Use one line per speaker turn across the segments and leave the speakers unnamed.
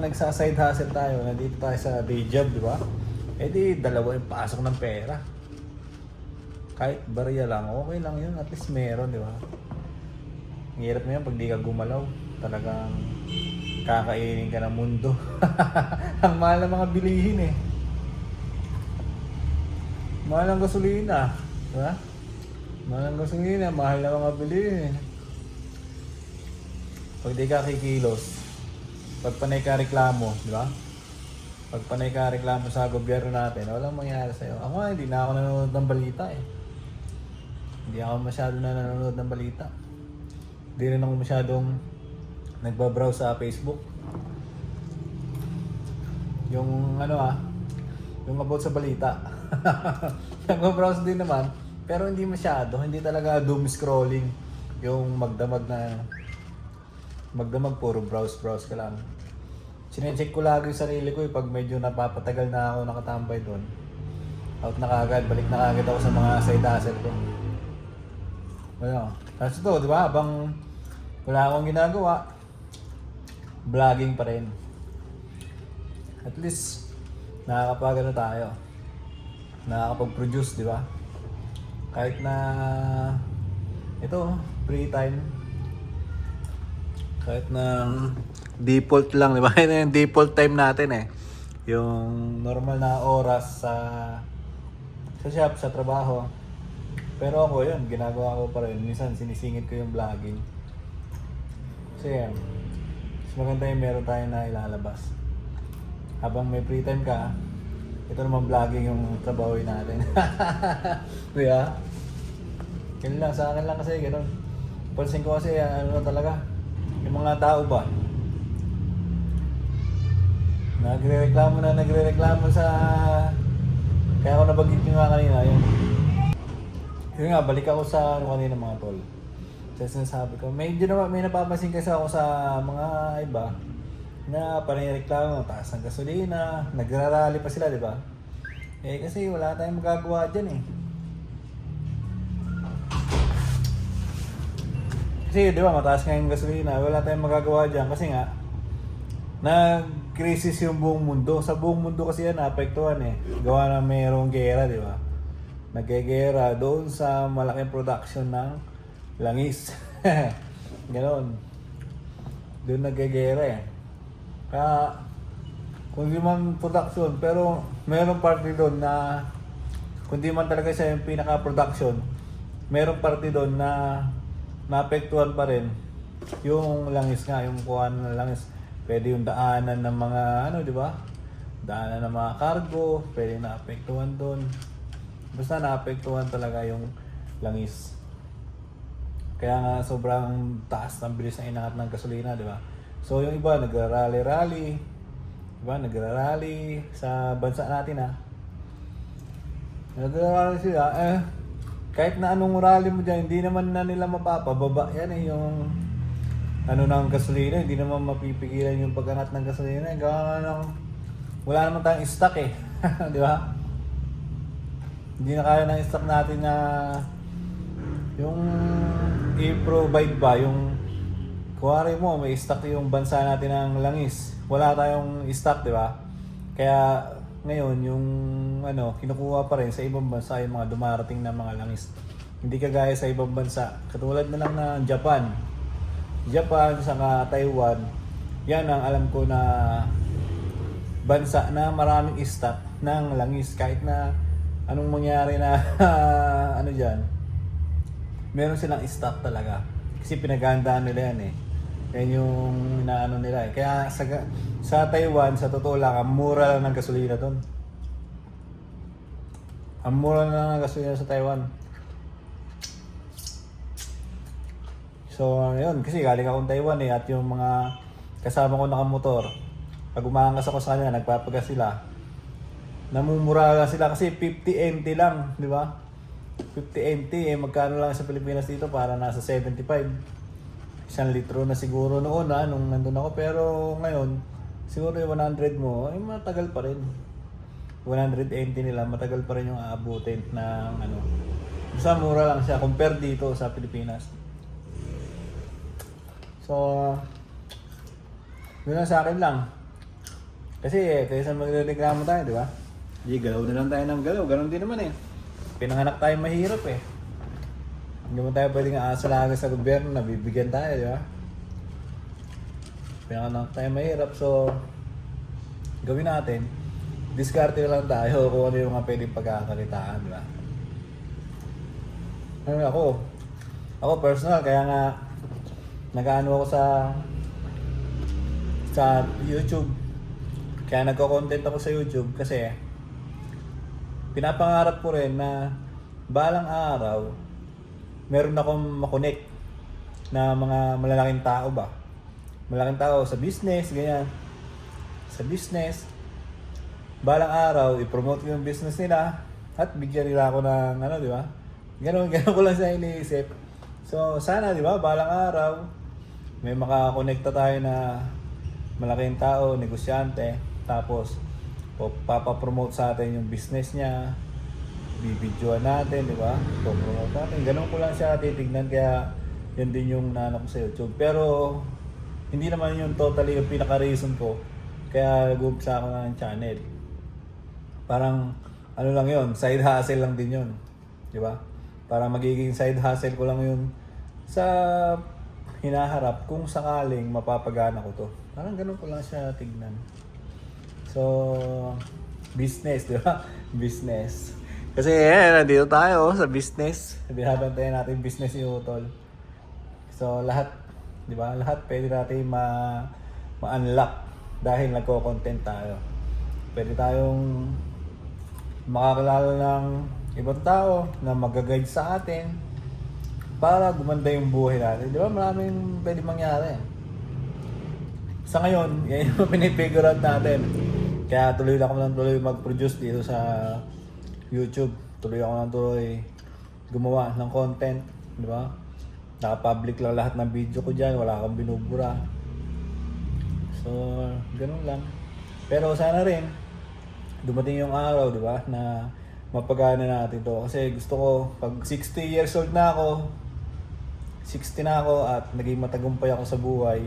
nagsaside hustle tayo, nandito tayo sa day job, di ba? Eh di, dalawa yung pasok ng pera. Kahit barya lang, okay lang yun. At least meron, di ba? Ang hirap mo yan pag di ka gumalaw. Talagang kakainin ka ng mundo. Ang mahal ng mga bilihin eh. Mahal ng gasolina. Di ba? Mahal ng gasolina, mahal ng mga bilihin eh. Pag di ka kikilos, pag panay ka reklamo, di ba? Pag panay ka reklamo sa gobyerno natin, walang mangyayari sa'yo. Ako nga, hindi na ako nanonood ng balita eh. Hindi ako masyado na nanonood ng balita. Hindi rin ako masyadong nagbabrowse sa Facebook. Yung yung about sa balita. Nagbabrowse din naman, pero hindi masyado. Hindi talaga doom scrolling. Yung magdamag, puro browse ka lang. Sinecheck ko lagi yung sarili ko pag medyo napapatagal na ako nakatambay doon. Out na kagad, balik na kagad ako sa mga side hustle ko. Ano? Tapos ito, di ba? Habang wala akong ginagawa, vlogging pa rin. At least, nakakapagano tayo. Nakakapag-produce, di ba? Kahit na ito, free time. Kahit na default lang, di ba? Ito yung default time natin eh. Yung normal na oras sa shop, sa trabaho. Pero ako yun, ginagawa ko pa rin. Minsan sinisingit ko yung vlogging. So yan. Mas maganda yung meron tayo na ilalabas. Habang may free time ka, ito naman vlogging yung trabaho natin. Diba? Ganun lang, sa akin lang kasi ganun. Pansin ko kasi ano talaga, yung mga tao ba, nagre-reklamo sa, kaya ako nabanggit nyo nga kanina, yun nga, balik ako sa kanina mga tol. Kasi sinasabi ko, may napapansin kasi ako sa mga iba na panireklamo, taas ng gasolina, nagrarally pa sila, di ba? Eh kasi wala tayong magagawa dyan eh. Kasi di ba, mataas nga yung gasolina, wala tayong magagawa dyan kasi nga, nag-crisis yung buong mundo. Sa buong mundo kasi yan, naapektuhan eh. Gawa na mayroong gera, di ba? Nagkegera doon sa malaking production ng langis. Ganon. Doon nagkegera eh. Kaya, kung di man production, pero mayroong party doon na, kung di man talaga siya yung pinaka-production, mayroong party doon na naapektuhan pa rin yung langis nga, yung kuhan ng langis. Pwede yung daanan ng mga di ba? Daanan ng mga cargo, pwede naapektuhan doon. Basta naapektuhan talaga yung langis. Kaya nga sobrang taas ng bilis ng inangat ng gasolina, di ba? So yung iba nagra-rally, di ba? Nagra-rally sa bansa natin Nagra-rally sila, kahit na anong rally mo dyan, hindi naman na nila mapapababa. Yan eh, yung ng gasolina, hindi naman mapipigilan yung pag-angat ng gasolina. Gawa nga wala naman tayong stock eh. Di ba? Hindi na kaya ng stock natin na yung i-provide ba, yung kuwari mo, may stock yung bansa natin ng langis. Wala tayong stock, di ba? Kaya ngayon, yung kinukuha pa rin sa ibang bansa yung mga dumarating na mga langis. Hindi kagaya sa ibang bansa. Katulad na lang ng Japan, saka Taiwan, yan ang alam ko na bansa na maraming stock ng langis. Kahit na anong mangyari na dyan, meron silang stock talaga. Kasi pinaghandaan nila yan eh. Yan yung inaano nila eh. Kaya sa Taiwan, sa totoo lang, ang mura lang ng gasolina doon. Ang mura lang ng gasolina sa Taiwan. So, yun. Kasi galing akong Taiwan eh. At yung mga kasama ko nakamotor, pag umaangas ako sa kanila, nagpapagas sila. Namumura lang sila kasi 50 NT lang, di ba? 50 NT eh, magkano lang sa Pilipinas dito para nasa 75. 1 litro na siguro noon nung nandun ako. Pero ngayon, siguro yung 100 mo, ay matagal pa rin. 100 NT nila, matagal pa rin yung aabutin ng Basta mura lang siya compare dito sa Pilipinas. So, yun lang sa akin lang. Kasi kaysa magreklamo tayo, di ba? Di, galaw na lang tayo ng galaw. Ganon din naman eh. Pinanganak tayo mahirap eh. Hindi mo tayo pwedeng aasa lang sa gobyerno na bibigyan tayo, di ba? Pinanganak tayo mahirap, so gawin natin. Diskarte na lang tayo kung ano yung mga pwedeng pagkakalitaan, di ba? Ako personal, kaya nga nag-ano ako sa YouTube. Kaya nagko-content ako sa YouTube kasi pinapangarap ko rin na balang araw meron akong makonect na mga malalaking tao ba. Malaking tao sa business, ganyan. Sa business, balang araw i-promote ko yung business nila at bigyan nila ako ng ano, di ba? Ganun ko lang sa iniisip. So sana, di ba, balang araw may makakonekta tayo na malaking tao, negosyante, tapos papapromote sa atin yung business niya, bibidyoan natin, di ba? Promote natin. Ganun ko lang siya titignan, kaya yun din yung naano ko sa YouTube. Pero hindi naman yung totally yung pinaka-reason ko kaya nag-umpisa ako ng channel. Parang ano lang yun, side hustle lang din yun, di ba? Para magiging side hustle ko lang yun sa hinaharap kung sakaling mapapagana ko to. Parang ganun ko lang siya tignan. So, business, di ba? Business. Kasi nandito tayo sa business. Binabantayan natin business ni Utol. So, lahat, di ba? Lahat pwede natin ma-unlock dahil nagko-content tayo. Pwede tayong makakilala ng ibang tao na mag-guide sa atin para gumanda yung buhay natin. Di ba? Maraming pwede mangyari. Sa ngayon, yan yung pinipigure out natin. Kaya tuloy ako mag-produce dito sa YouTube. Tuloy ako nang tuloy gumawa ng content. Di ba? Naka-public lang lahat ng video ko dyan. Wala akong binubura. So, ganun lang. Pero sana rin, dumating yung araw, di ba, na mapagana natin to. Kasi gusto ko, pag 60 years old na ako, 60 na ako at naging matagumpay ako sa buhay,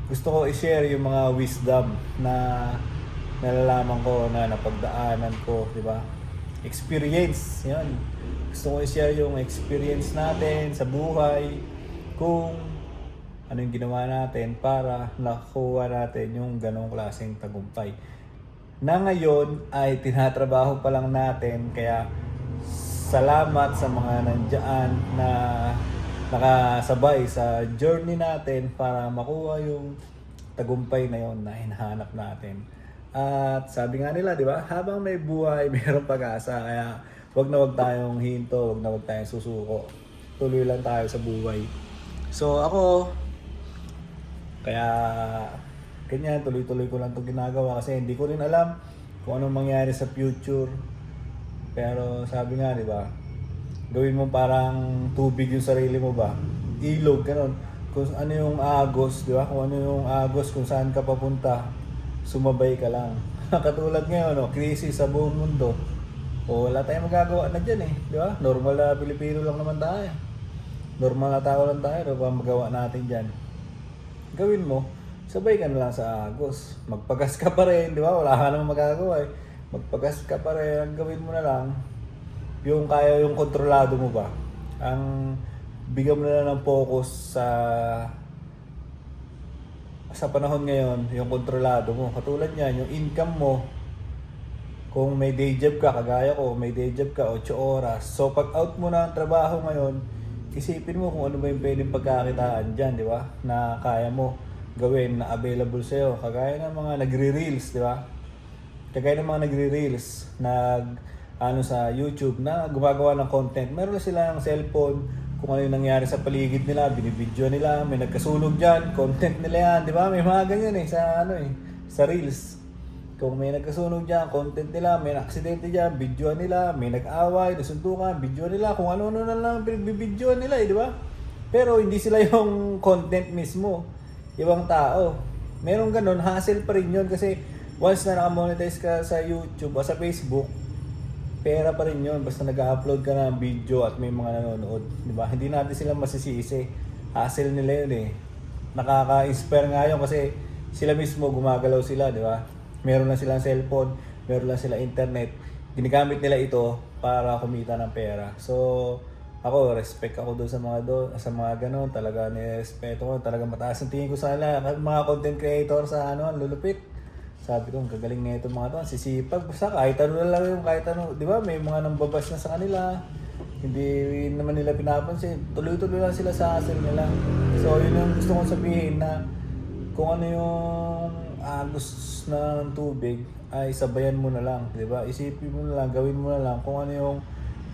gusto ko i-share yung mga wisdom na nalalaman ko, na napagdaanan ko, di ba? Experience, yan. Gusto ko i-share yung experience natin sa buhay, kung ano yung ginawa natin para nakuha natin yung ganong klaseng tagumpay. Na ngayon ay tinatrabaho pa lang natin, kaya salamat sa mga nandiyan na nakasabay sa journey natin para makuha yung tagumpay na yon na hinahanap natin. At sabi nga nila, di ba, habang may buhay, mayroong pag-asa. Kaya wag na wag tayong hinto, wag na wag tayong susuko. Tuloy lang tayo sa buhay. So ako, kaya ganyan, tuloy-tuloy ko lang itong ginagawa kasi hindi ko rin alam kung anong mangyari sa future. Pero sabi nga, di ba, gawin mo parang tubig yung sarili mo ba? Ilog, ganun. Kung ano yung agos, di ba? Kung ano yung agos, kung saan ka papunta, sumabay ka lang. Katulad ngayon, no? Crisis sa buong mundo. O wala tayong magagawa na dyan eh. Di ba? Normal na Pilipino lang naman tayo. Normal na tao lang tayo. Ano ba magawa natin dyan? Gawin mo, sabay ka na lang sa agos. Magpagas ka pa rin, di ba? Wala ka namang magagawa eh. Magpagas ka pa rin, ang gawin mo na lang yung kaya, yung kontrolado mo ba. Ang bigyan mo na lang ng focus sa panahon ngayon, yung kontrolado mo. Katulad niyan, yung income mo, kung may day job ka, kagaya ko, may day job ka, 8 oras. So pag out mo na ang trabaho ngayon, isipin mo kung ano ba yung pwedeng pagkakitaan dyan, di ba? Na kaya mo gawin, na available sa'yo. Kagaya ng mga nagre-reels, di ba? Kagaya ng mga nagre-reels, sa YouTube na gumagawa ng content. Meron na silang cellphone, kung ano yung nangyari sa paligid nila, binibidyo nila, may nagkasunog dyan, content nila yan, di ba? May mga ganyan eh, sa Reels. Kung may nagkasunog dyan, content nila, may aksidente dyan, videoan nila, may nag-away, nasuntukan, videoan nila, kung ano-ano na lang binibidyoan nila eh, di ba? Pero hindi sila yung content mismo, ibang tao. Merong ganun, hassle pa rin yun kasi once na nakamonetize ka sa YouTube o sa Facebook, pera pa rin yun, basta nag-upload ka ng video at may mga nanonood, di ba? Hindi natin sila masisisi. Hassle nila yun eh. Nakaka-inspire nga yun kasi sila mismo gumagalaw sila, di ba? meron lang silang cellphone, meron lang silang internet, ginagamit nila ito para kumita ng pera. So, ako, respect ako doon sa mga ganun. Talaga nirespeto ko. Talaga mataas ang tingin ko sa kanila. Mga content creator sa ang lulupit. Sabi ko, ang gagaling na itong mga to. Sisipag. Basta kahit ano na lang yung kahit ano. Di ba? May mga nambabas na sa kanila. Hindi naman nila pinapansin. Tuloy-tuloy lang sila sa hustle nila. So, yun yung gusto kong sabihin na kung ano yung agos ng tubig, ay sabayan mo na lang. Di ba? Isipin mo na lang, gawin mo na lang kung ano yung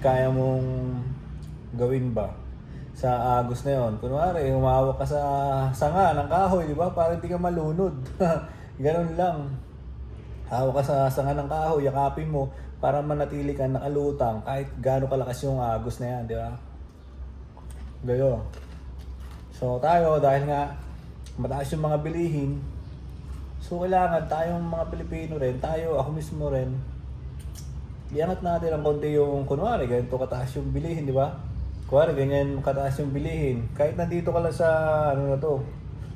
kaya mong gawin ba sa agos na yon. Kunwari, humawak ka sa sanga ng kahoy, di ba? Para hindi ka malunod. Ganun lang. Hawak ka sa sanga ng kahoy, yakapin mo para manatili ka nakalutang kahit gaano kalakas yung agos na yan, di ba? Gayo. So tayo, dahil nga mataas yung mga bilihin, so kailangan tayong mga Pilipino rin, tayo, ako mismo rin, iangat natin ang konti yung, kunwari, ganito kataas yung bilihin, di ba? Kunwari, ganyan kataas yung bilihin. Kahit nandito ka lang sa, ano na to,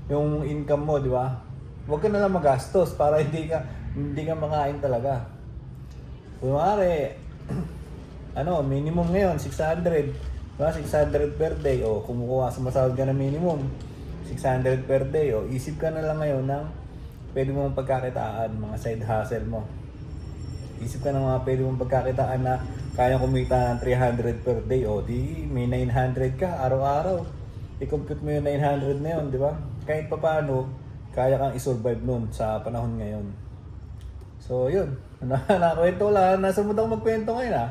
yung income mo, di ba? Huwag ka na lang magastos para hindi ka makain talaga. Kunwari, minimum ngayon, 600. Diba? 600 per day. O, kumukuha, sumasahod ka na minimum. 600 per day. O, isip ka na lang ngayon ng pwede mong pagkakitaan, mga side hustle mo. Isip ka ng mga pwede mong pagkakitaan na kaya kumita ng 300 per day. O, di may 900 ka araw-araw. I-compute mo yung 900 na yun, di ba? Kahit pa paano, kaya kang i-survive nun sa panahon ngayon. So, yun. Nakakwento lang. Nasa mood ako magkwento ngayon,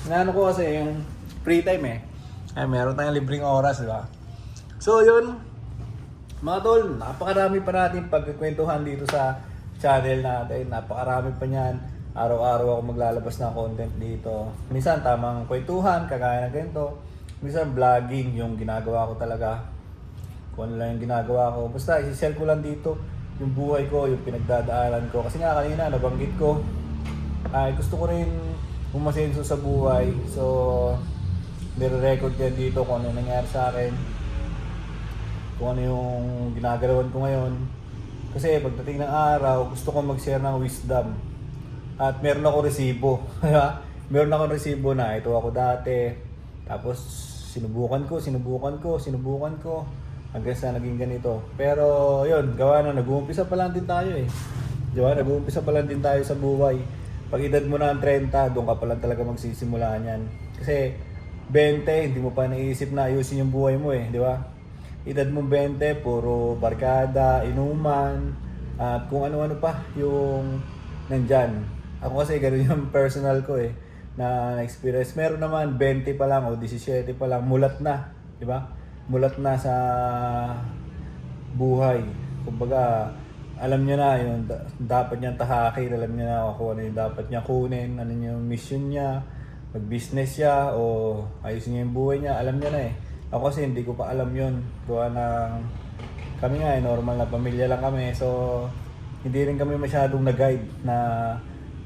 Naano ko kasi yung free time ay meron tayong libreng oras, di ba? So, yun. Mga tol, napakarami pa natin pagkikwentuhan dito sa channel natin. Napakarami pa niyan. Araw-araw ako maglalabas ng content dito. Minsan tamang kwentuhan, kagaya ng ganito. Minsan vlogging, yung ginagawa ko talaga. Kung ano lang yung ginagawa ko. Basta isi-share ko lang dito yung buhay ko, yung pinagdadaanan ko. Kasi nga kanina nabanggit ko, gusto ko rin umasenso sa buhay. So, nire-record yan dito kung ano nangyari sa akin. Kung ano yung ginagalawan ko ngayon. Kasi pagdating ng araw, gusto ko mag-share ng wisdom. At meron ako resibo. Meron ako resibo na ito ako dati. Tapos sinubukan ko. Hanggang sa naging ganito. Pero yun, gawa na, nag-uumpisa pa lang din tayo Diba? Nag-uumpisa pa lang din tayo sa buhay. Pag edad mo na ang 30, doon ka pa lang talaga magsisimulaan yan. Kasi 20, hindi mo pa naisip na ayusin yung buhay mo di ba? Edad mo 20, puro barkada, inuman, at kung ano-ano pa yung nandyan. Ako kasi ganun yung personal ko na experience. Meron naman 20 pa lang o 17 pa lang, mulat na, di ba? Mulat na sa buhay. Kumbaga, alam niya na yung dapat niyang tahakin, alam niya na kung ano yung dapat niya kunin, ano yung mission niya, mag-business siya o ayusin niya yung buhay niya, alam niya na Ako kasi hindi ko pa alam yun. Gawa ng kami nga normal na pamilya lang kami. So, hindi rin kami masyadong nag-guide na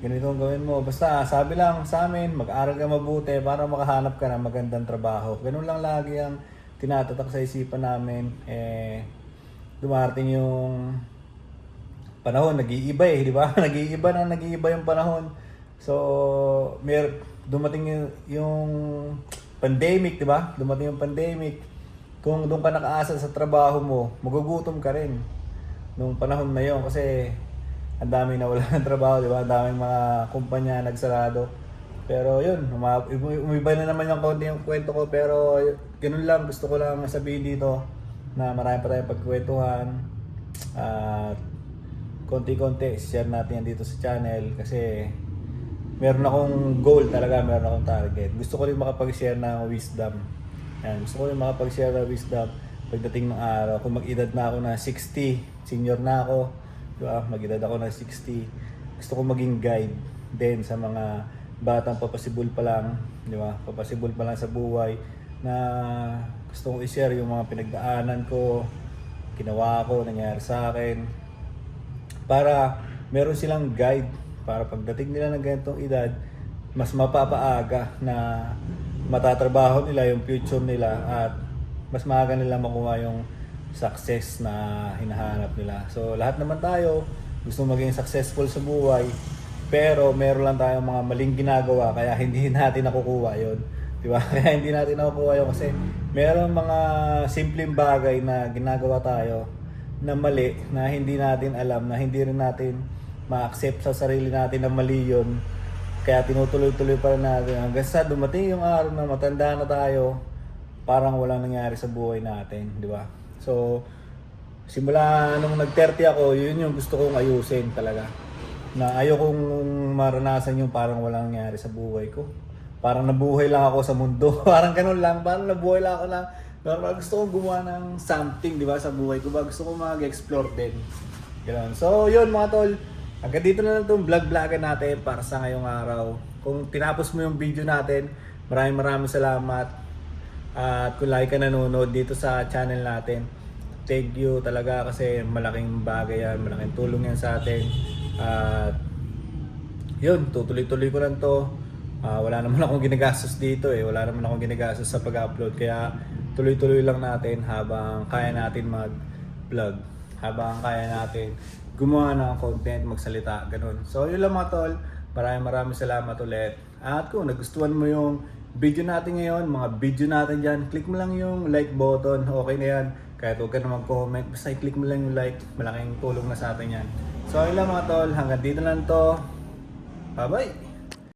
ganito ang gawin mo. Basta sabi lang sa amin, mag-aral ka mabuti para makahanap ka ng magandang trabaho. Ganun lang lagi ang tinatatak sa isipan namin. Dumarating yung panahon, nag-iiba di ba? nag-iiba yung panahon. So, dumating yung pandemic, di ba? Dumating yung pandemic. Kung doon ka nakaasa sa trabaho mo, magugutom ka rin nung panahon na yon kasi ang dami na wala ng trabaho, di ba? Ang daming mga kumpanya nagsarado. Pero yun, umiba na naman yung kaunti yung kwento ko, pero ganun lang, gusto ko lang sabihin dito na marami pa tayong pagkwentuhan at konti-konti share natin yan dito sa channel kasi meron akong goal talaga, meron akong target. Gusto ko rin makapag-share ng wisdom. Gusto ko rin makapag-share ng wisdom pagdating ng araw. Kung mag-edad na ako na 60, senior na ako, diba? Mag-edad ako na 60. Gusto ko maging guide din sa mga batang papasibol pa lang, di ba? Papasibol pa lang sa buhay na gusto kong i-share yung mga pinagdaanan ko, ginawa ko, nangyari sa akin para meron silang guide para pagdating nila ng ganitong edad, mas mapapaaga na matatrabaho nila yung future nila at mas maaga nila makuha yung success na hinahanap nila. So lahat naman tayo gusto maging successful sa buhay, pero meron lang tayong mga maling ginagawa kaya hindi natin nakukuha yon. Di ba? Kaya hindi natin nakukuha yun kasi meron mga simpleng bagay na ginagawa tayo na mali, na hindi natin alam, na hindi rin natin ma-accept sa sarili natin na mali yun. Kaya tinutuloy-tuloy pa rin natin hanggang sa dumating yung araw na matanda na tayo, parang walang nangyari sa buhay natin, di ba? So, simula nung nag-30 ako, yun yung gusto kong ayusin talaga. Na ayokong maranasan yung parang walang nangyari sa buhay ko. Parang nabuhay lang ako sa mundo. Parang ganun lang. Parang nabuhay lang ako na normal. Gusto kong gumawa ng something, di ba, sa buhay ko ba? Gusto kong mag-explore din. Ganun. So, yun mga tol. Hanggang dito na lang itong vlog-vlogan natin para sa ngayong araw. Kung tinapos mo yung video natin, maraming salamat. At kung lagi ka nanonood dito sa channel natin, thank you talaga kasi malaking bagay yan, malaking tulong yan sa atin. At yun, tutuloy-tuloy ko lang to. Wala naman akong ginagastos dito eh. Wala naman akong ginagastos sa pag-upload. Kaya tuloy-tuloy lang natin habang kaya natin mag-vlog. Habang kaya natin gumawa ng content, magsalita, ganun. So yun lang mga tol. Maraming salamat ulit. At kung nagustuhan mo yung video natin ngayon, mga video natin dyan, click mo lang yung like button. Okay na yan. Kahit huwag ka na mag-comment, basta i-click mo lang yung like. Malaking tulong na sa atin yan. So yun lang mga tol. Hanggang dito lang to. Bye-bye!